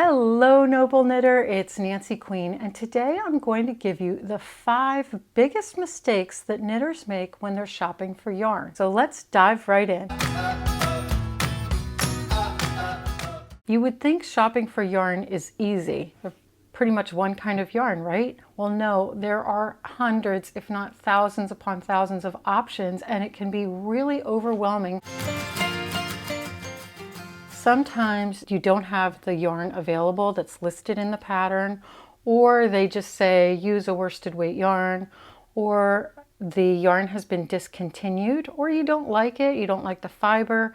Hello, Noble Knitter, it's Nancy Queen, and today I'm going to give you the 5 biggest mistakes that knitters make when they're shopping for yarn. So let's dive right in. You would think shopping for yarn is easy. There's pretty much one kind of yarn, right? Well, no, there are hundreds, if not thousands upon thousands of options, and it can be really overwhelming. Sometimes you don't have the yarn available that's listed in the pattern, or they just say use a worsted weight yarn, or the yarn has been discontinued, or you don't like it, you don't like the fiber,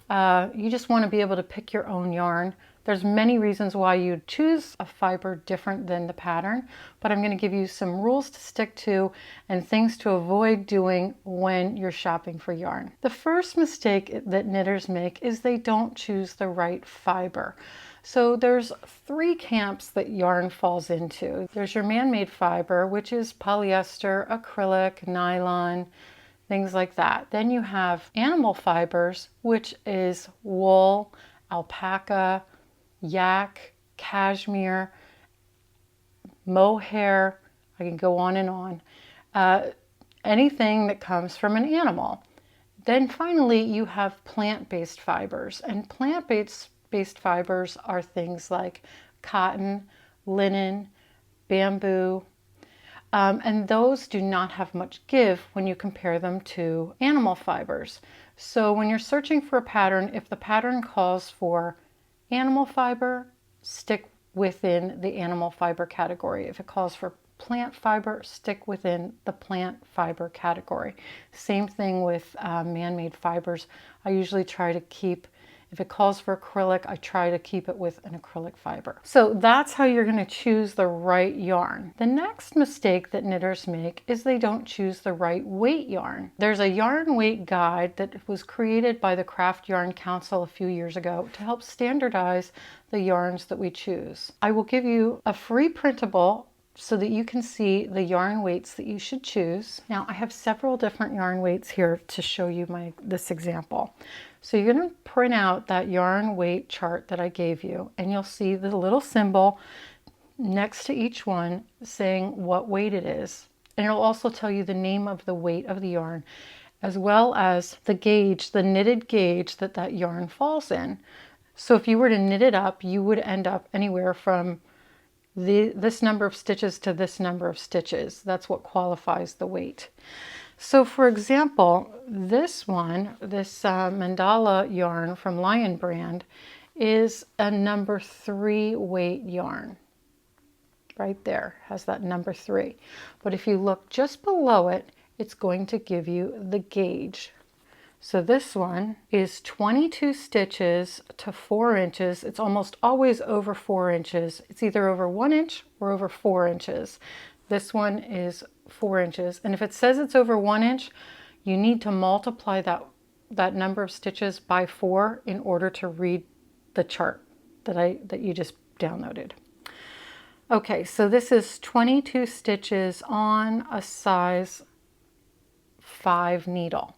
you just want to be able to pick your own yarn. There's many reasons why you'd choose a fiber different than the pattern, but I'm going to give you some rules to stick to and things to avoid doing when you're shopping for yarn. The first mistake that knitters make is they don't choose the right fiber. So there's 3 camps that yarn falls into. There's your man-made fiber, which is polyester, acrylic, nylon, things like that. Then you have animal fibers, which is wool, alpaca, yak, cashmere, mohair, I can go on and on. Anything that comes from an animal. Then finally you have plant-based fibers, and plant-based fibers are things like cotton, linen, bamboo, and those do not have much give when you compare them to animal fibers. So when you're searching for a pattern, if the pattern calls for animal fiber, stick within the animal fiber category. If it calls for plant fiber, stick within the plant fiber category. Same thing with man-made fibers. I usually try to keep, if it calls for acrylic, I try to keep it with an acrylic fiber. So that's how you're going to choose the right yarn. The next mistake that knitters make is they don't choose the right weight yarn. There's a yarn weight guide that was created by the Craft Yarn Council a few years ago to help standardize the yarns that we choose. I will give you a free printable so that you can see the yarn weights that you should choose. Now I have several different yarn weights here to show you this example. So you're going to print out that yarn weight chart that I gave you, and you'll see the little symbol next to each one saying what weight it is. And it'll also tell you the name of the weight of the yarn, as well as the gauge, the knitted gauge that yarn falls in. So if you were to knit it up, you would end up anywhere from this number of stitches to this number of stitches. That's what qualifies the weight. So for example, this one, this mandala yarn from Lion brand, is a number 3 weight yarn. Right there, has that number 3. But if you look just below it, it's going to give you the gauge. So this one is 22 stitches to 4 inches. It's almost always over 4 inches. It's either over 1 inch or over 4 inches. This one is 4 inches. And if it says it's over 1 inch, you need to multiply that number of stitches by 4 in order to read the chart that you just downloaded. Okay, so this is 22 stitches on a size 5 needle.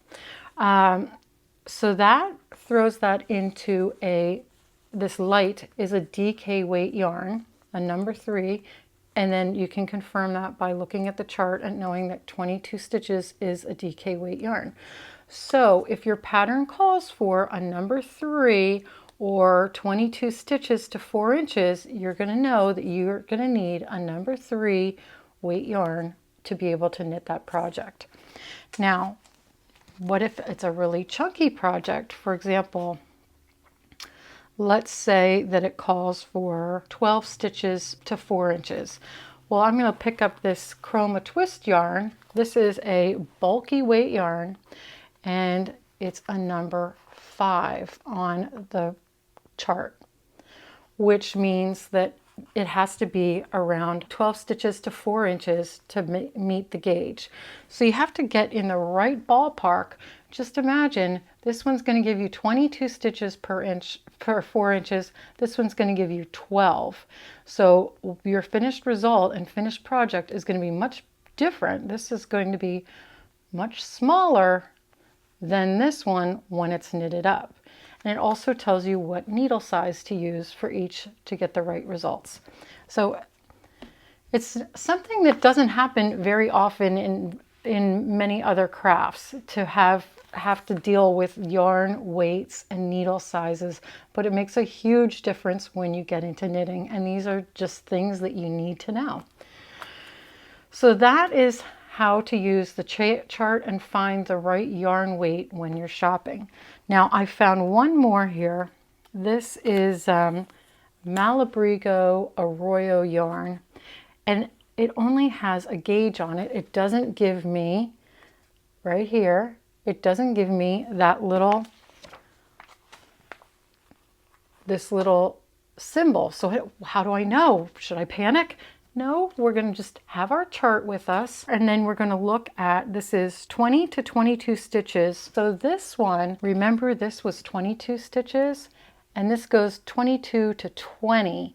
So that throws that into this light is a DK weight yarn, a number 3, and then you can confirm that by looking at the chart and knowing that 22 stitches is a DK weight yarn. So if your pattern calls for a number 3 or 22 stitches to 4 inches, you're going to know that you're going to need a number 3 weight yarn to be able to knit that project. Now, what if it's a really chunky project? For example, let's say that it calls for 12 stitches to 4 inches. Well, I'm going to pick up this Chroma Twist yarn. This is a bulky weight yarn, and it's a number 5 on the chart, which means that it has to be around 12 stitches to 4 inches to meet the gauge. So you have to get in the right ballpark. Just imagine this one's going to give you 22 stitches per 4 inches. This one's going to give you 12. So your finished result and finished project is going to be much different. This is going to be much smaller than this one when it's knitted up. And it also tells you what needle size to use for each to get the right results. So it's something that doesn't happen very often in many other crafts, to have to deal with yarn weights and needle sizes, but it makes a huge difference when you get into knitting, and these are just things that you need to know. So that is how to use the chart and find the right yarn weight when you're shopping. Now I found one more here. This is Malabrigo Arroyo yarn, and it only has a gauge on it. It doesn't give me, right here, it doesn't give me that little, this little symbol. So how do I know? Should I panic? No, we're going to just have our chart with us, and then we're going to look at, this is 20 to 22 stitches. So this one, remember this was 22 stitches, and this goes 22 to 20,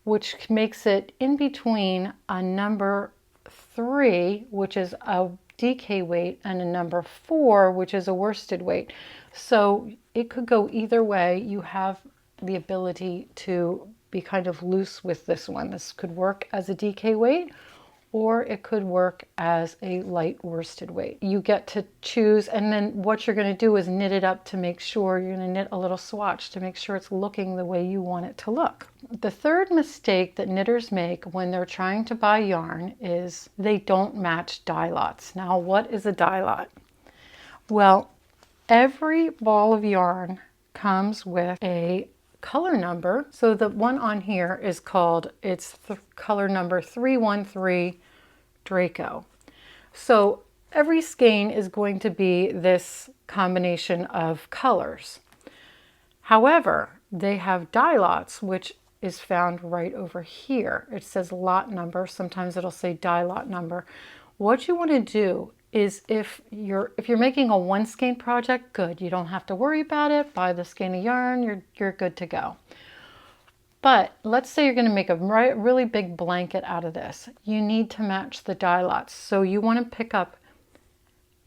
which makes it in between a number 3, which is a DK weight, and a number 4, which is a worsted weight. So it could go either way. You have the ability to be kind of loose with this one. This could work as a DK weight, or it could work as a light worsted weight. You get to choose, and then what you're going to do is knit it up to make sure, you're going to knit a little swatch to make sure it's looking the way you want it to look. The third mistake that knitters make when they're trying to buy yarn is they don't match dye lots. Now, what is a dye lot? Well, every ball of yarn comes with a color number. So the one on here is called, it's the color number 313 Draco. So every skein is going to be this combination of colors. However, they have dye lots, which is found right over here. It says lot number. Sometimes it'll say dye lot number. What you want to do is, if you're making a one skein project, good. You don't have to worry about it. Buy the skein of yarn, you're good to go. But let's say you're going to make a really big blanket out of this. You need to match the dye lots. So you want to pick up,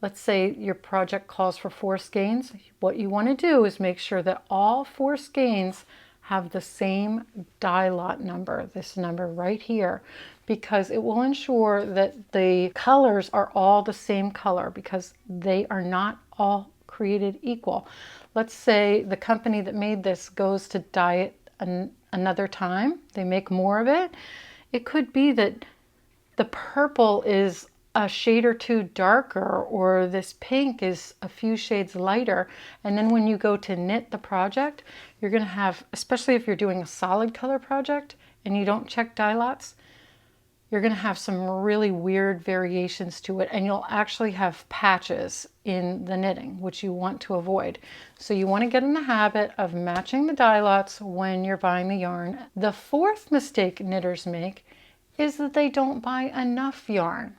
let's say your project calls for 4 skeins. What you want to do is make sure that all 4 skeins have the same dye lot number, this number right here, because it will ensure that the colors are all the same color, because they are not all created equal. Let's say the company that made this goes to dye it another time, they make more of it. It could be that the purple is a shade or 2 darker, or this pink is a few shades lighter, and then when you go to knit the project, you're going to have, especially if you're doing a solid color project and you don't check dye lots, you're going to have some really weird variations to it, and you'll actually have patches in the knitting, which you want to avoid. So you want to get in the habit of matching the dye lots when you're buying the yarn. The fourth mistake knitters make is that they don't buy enough yarn.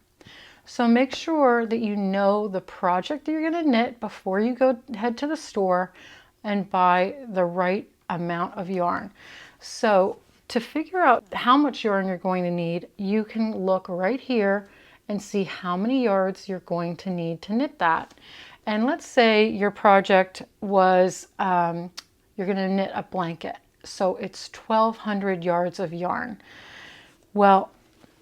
So make sure that you know the project that you're going to knit before you head to the store and buy the right amount of yarn. So to figure out how much yarn you're going to need, you can look right here and see how many yards you're going to need to knit that. And let's say your project was, you're going to knit a blanket. So it's 1,200 yards of yarn. Well,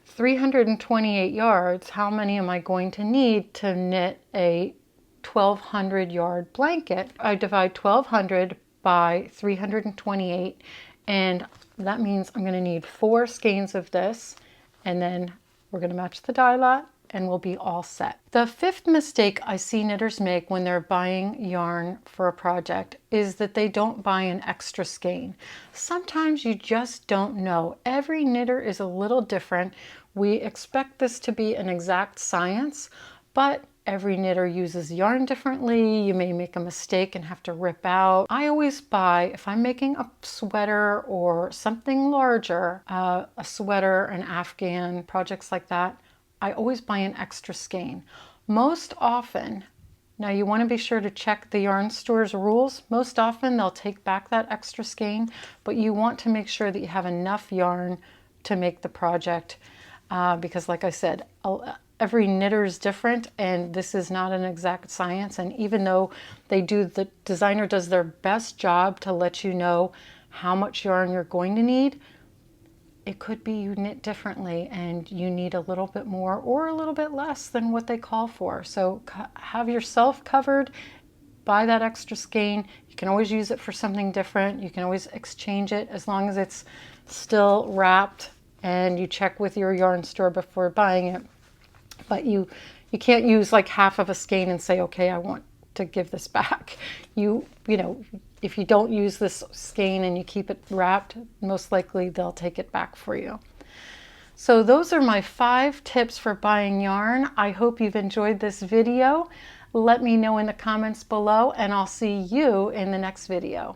328 yards, how many am I going to need to knit a 1,200 yard blanket? I divide 1,200 by 328, and that means I'm going to need 4 skeins of this, and then we're going to match the dye lot and we'll be all set. The fifth mistake I see knitters make when they're buying yarn for a project is that they don't buy an extra skein. Sometimes you just don't know. Every knitter is a little different. We expect this to be an exact science, but every knitter uses yarn differently. You may make a mistake and have to rip out. I always buy, if I'm making a sweater or something larger, a sweater, an Afghan, projects like that, I always buy an extra skein. Most often, now you want to be sure to check the yarn store's rules. Most often they'll take back that extra skein, but you want to make sure that you have enough yarn to make the project because like I said, every knitter is different, and this is not an exact science. And even though the designer does their best job to let you know how much yarn you're going to need, it could be you knit differently and you need a little bit more or a little bit less than what they call for. So have yourself covered. Buy that extra skein. You can always use it for something different. You can always exchange it as long as it's still wrapped and you check with your yarn store before buying it. But you can't use like half of a skein and say, okay, I want to give this back. You know, if you don't use this skein and you keep it wrapped, most likely they'll take it back for you. So those are my 5 tips for buying yarn. I hope you've enjoyed this video. Let me know in the comments below, and I'll see you in the next video.